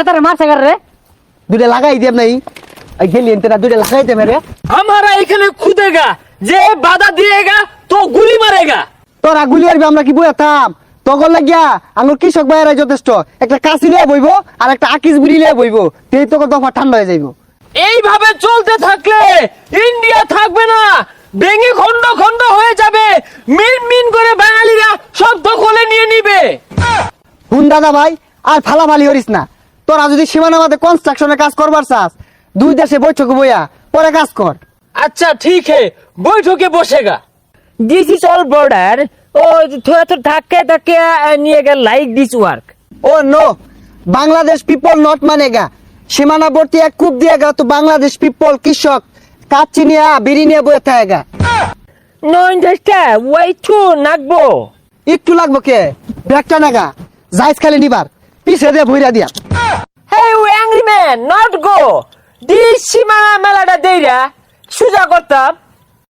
তারা মারছে রে দুইটা লাগাই দেব নাই এই গেলি এনতেরা দুইটা লাগাই দেব রে हमारा এখানে খুদেগা যে বাধা দিয়েগা তো গুলি মারেগা তোরা গুলি মারবি আমরা কি বইতাম তখন লাগিয়া আঙ্গুর কৃষক ভাইয়েরা যথেষ্ট একটা কাশি লিয়ে বইবো আর একটা আকিস বুড়ি লিয়ে বইবো তেই তোকে দফা ঠান্ডা হয়ে যাইবো এইভাবে চলতে থাকলে ইন্ডিয়া থাকবে না ভেঙে খন্ড খন্ড হয়ে যাবে মিন মিন করে বাঙালিরা সব দখলে নিয়ে নিবে হুন দাদা ভাই আর ফালাফালি করিস না তোরা যদি সীমানা বাদে কনস্ট্রাকশনের কাজ করবার চাস দুই দেশে বৈঠকে বইয়া পরে কাজ কর अच्छा ठीक है বৈঠকে বসেগা দিস ইজ অল বর্ডার ও থোড়া তো ধাক্কা ধাক্কা নিয়ে গেল লাইক দিস ওয়ার্ক ও নো বাংলাদেশ পিপল নট মানেগা সীমানাবর্তী এক কূপ দিয়েগা তো বাংলাদেশ পিপল কৃষক কাচ্চি নিয়ে বিড়ি নিয়ে বয়ে থাকেগা নো ইন্টারেস্টা ওয়াই টু নাকবো একটু লাগবো কে ব্যাগটা নাগা যাইস খালি নিবার পিছে দিয়ে ভইরা দিয়া Hey, you angry man, not go. This সীমানা মেলাটা দেইরা সুজা করতাম